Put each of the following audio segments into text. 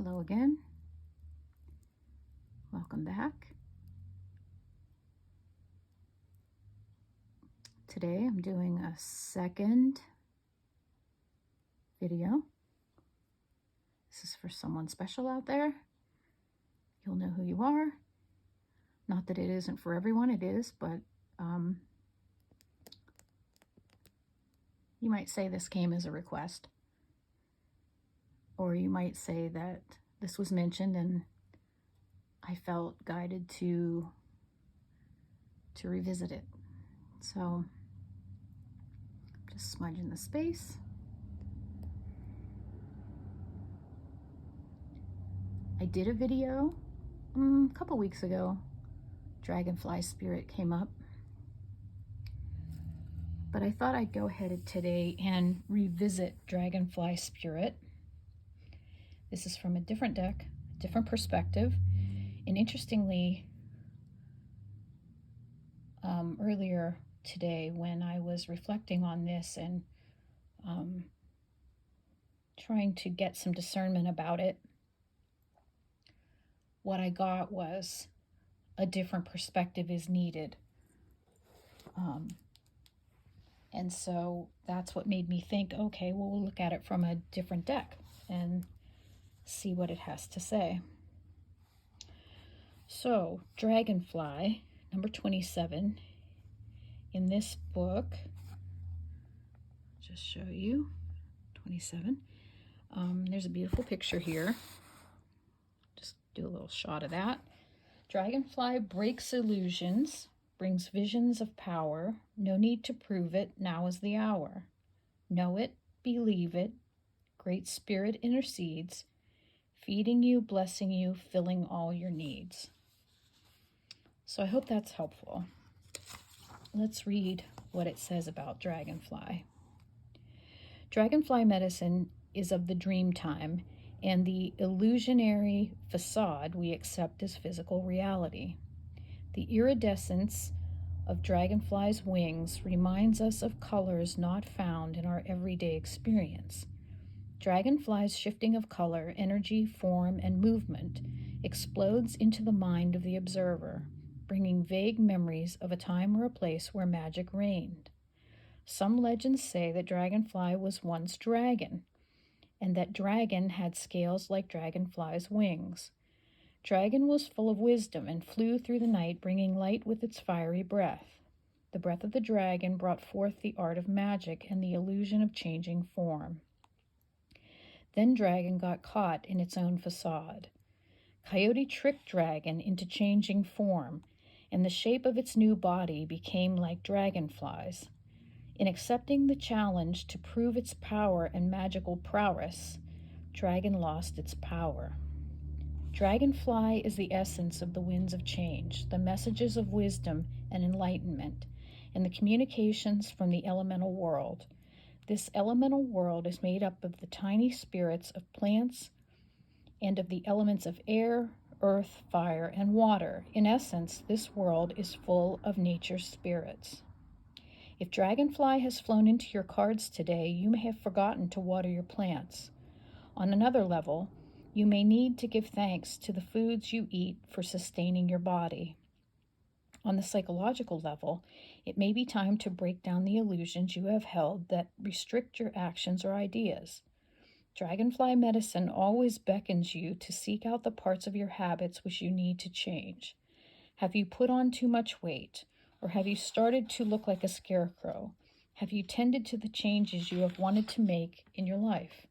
Hello again. Welcome back. Today I'm doing a second video. This is for someone special out there. You'll know who you are. Not that it isn't for everyone, it is, but you might say this came as a request. Or you might say that this was mentioned and I felt guided to revisit it. So just smudging the space. I did a video a couple weeks ago. Dragonfly spirit came up. But I thought I'd go ahead today and revisit Dragonfly spirit. This is from a different deck, different perspective. And interestingly, earlier today when I was reflecting on this and trying to get some discernment about it, what I got was a different perspective is needed. And so that's what made me think, okay, well, we'll look at it from a different deck and see what it has to say. So, Dragonfly, number 27, in this book, just show you, 27. There's a beautiful picture here. Just do a little shot of that. Dragonfly breaks illusions, brings visions of power. No need to prove it, now is the hour. Know it, believe it. Great Spirit intercedes, feeding you, blessing you, filling all your needs. So I hope that's helpful. Let's read what it says about Dragonfly. Dragonfly medicine is of the dream time and the illusionary facade we accept as physical reality. The iridescence of dragonfly's wings reminds us of colors not found in our everyday experience. Dragonfly's shifting of color, energy, form, and movement explodes into the mind of the observer, bringing vague memories of a time or a place where magic reigned. Some legends say that Dragonfly was once dragon, and that dragon had scales like dragonfly's wings. Dragon was full of wisdom and flew through the night, bringing light with its fiery breath. The breath of the dragon brought forth the art of magic and the illusion of changing form. Then Dragon got caught in its own facade. Coyote tricked Dragon into changing form, and the shape of its new body became like dragonflies. In accepting the challenge to prove its power and magical prowess, Dragon lost its power. Dragonfly is the essence of the winds of change, the messages of wisdom and enlightenment, and the communications from the elemental world. This elemental world is made up of the tiny spirits of plants and of the elements of air, earth, fire, and water. In essence, this world is full of nature's spirits. If Dragonfly has flown into your cards today, you may have forgotten to water your plants. On another level, you may need to give thanks to the foods you eat for sustaining your body. On the psychological level, it may be time to break down the illusions you have held that restrict your actions or ideas. Dragonfly medicine always beckons you to seek out the parts of your habits which you need to change. Have you put on too much weight? Or have you started to look like a scarecrow? Have you tended to the changes you have wanted to make in your life?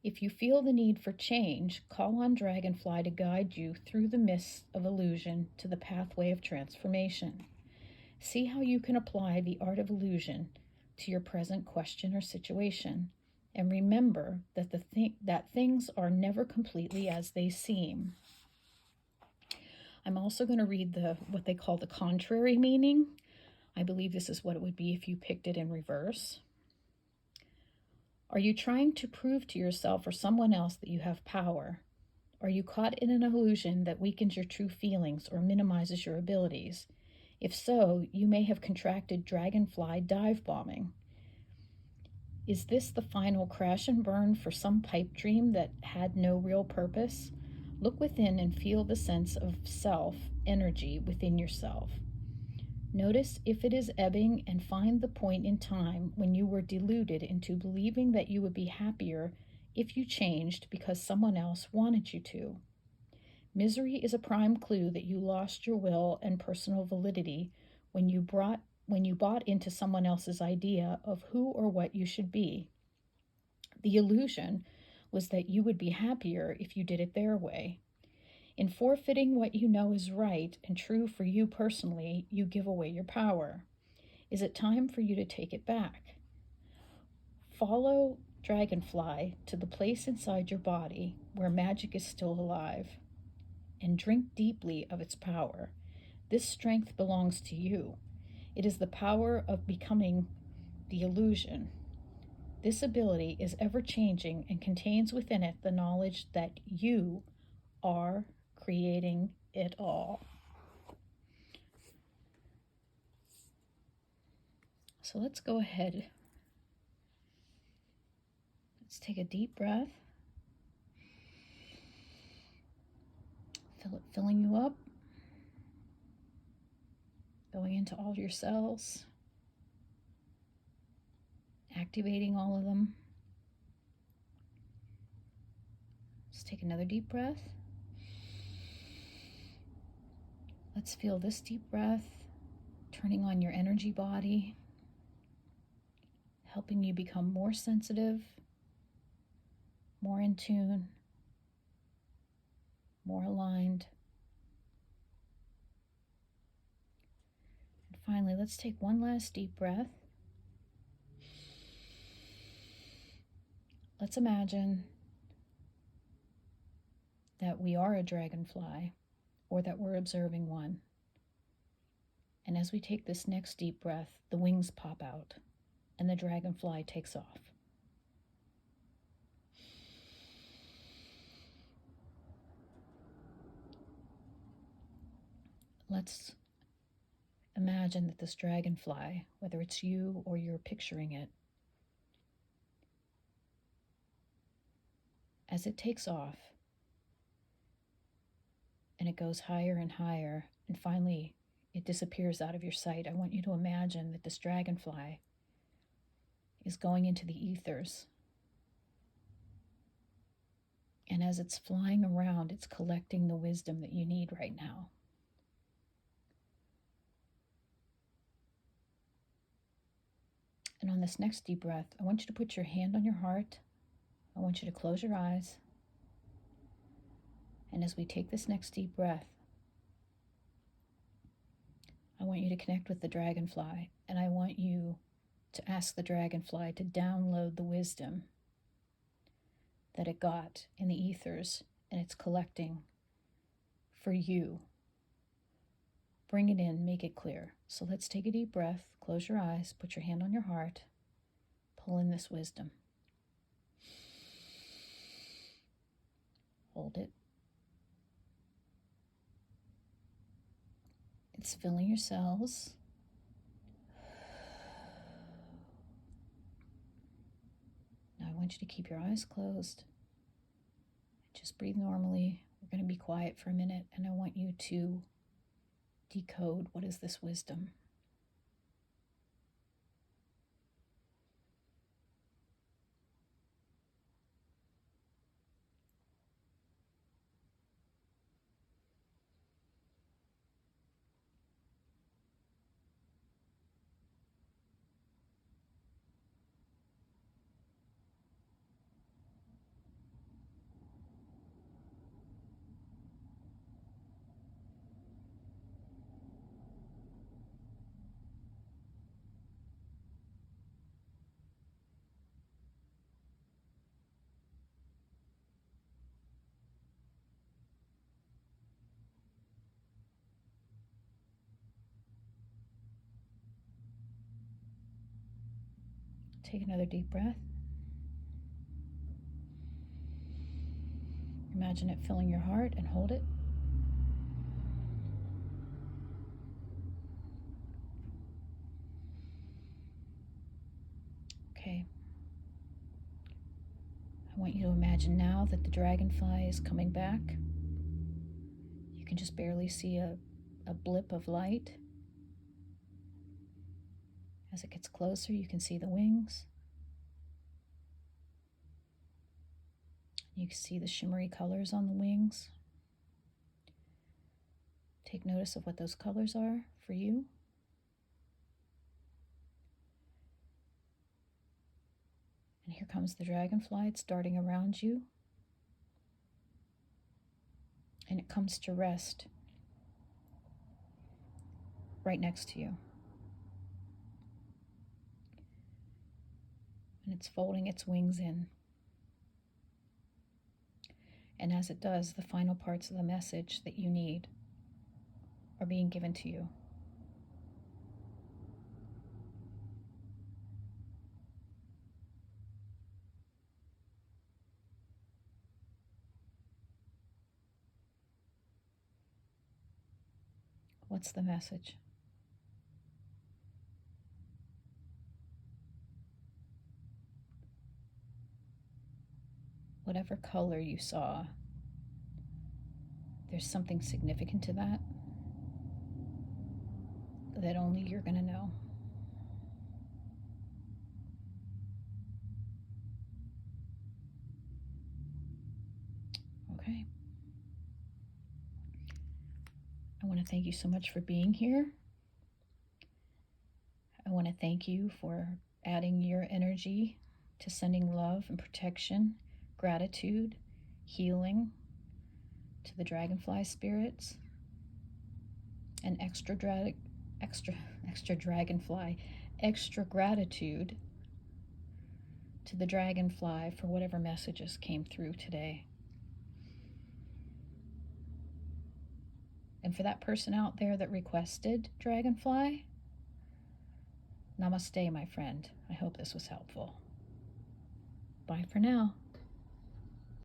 If you feel the need for change, call on Dragonfly to guide you through the mists of illusion to the pathway of transformation. See how you can apply the art of illusion to your present question or situation. And remember that that things are never completely as they seem. I'm also going to read what they call the contrary meaning. I believe this is what it would be if you picked it in reverse. Are you trying to prove to yourself or someone else that you have power? Are you caught in an illusion that weakens your true feelings or minimizes your abilities? If so, you may have contracted dragonfly dive bombing. Is this the final crash and burn for some pipe dream that had no real purpose? Look within and feel the sense of self energy within yourself. Notice if it is ebbing and find the point in time when you were deluded into believing that you would be happier if you changed because someone else wanted you to. Misery is a prime clue that you lost your will and personal validity when you bought into someone else's idea of who or what you should be. The illusion was that you would be happier if you did it their way. In forfeiting what you know is right and true for you personally, you give away your power. Is it time for you to take it back? Follow Dragonfly to the place inside your body where magic is still alive, and drink deeply of its power. This strength belongs to you. It is the power of becoming the illusion. This ability is ever-changing and contains within it the knowledge that you are creating it all. So let's go ahead. Let's take a deep breath. Feel it filling you up, going into all your cells, activating all of them. Let's take another deep breath. Let's feel this deep breath turning on your energy body, helping you become more sensitive, more in tune, more aligned. And finally, let's take one last deep breath. Let's imagine that we are a dragonfly, or that we're observing one. And as we take this next deep breath, the wings pop out and the dragonfly takes off. Let's imagine that this dragonfly, whether it's you or you're picturing it, as it takes off and it goes higher and higher, and finally it disappears out of your sight, I want you to imagine that this dragonfly is going into the ethers. And as it's flying around, it's collecting the wisdom that you need right now. And on this next deep breath, I want you to put your hand on your heart. I want you to close your eyes. And as we take this next deep breath, I want you to connect with the dragonfly, and I want you to ask the dragonfly to download the wisdom that it got in the ethers and it's collecting for you. Bring it in, make it clear. So let's take a deep breath, close your eyes, put your hand on your heart, pull in this wisdom. Hold it. It's filling your cells. Now I want you to keep your eyes closed. Just breathe normally. We're going to be quiet for a minute, and I want you to decode what is this wisdom. Take another deep breath. Imagine it filling your heart and hold it. Okay. I want you to imagine now that the dragonfly is coming back. You can just barely see a blip of light. As it gets closer, you can see the wings. You can see the shimmery colors on the wings. Take notice of what those colors are for you. And here comes the dragonfly. It's darting around you. And it comes to rest right next to you. And it's folding its wings in. And as it does, the final parts of the message that you need are being given to you. What's the message? Whatever color you saw, there's something significant to that that only you're going to know. Okay. I want to thank you so much for being here. I want to thank you for adding your energy to sending love and protection, gratitude, healing to the dragonfly spirits, and extra gratitude to the dragonfly for whatever messages came through today. And for that person out there that requested dragonfly, namaste, my friend. I hope this was helpful. Bye for now.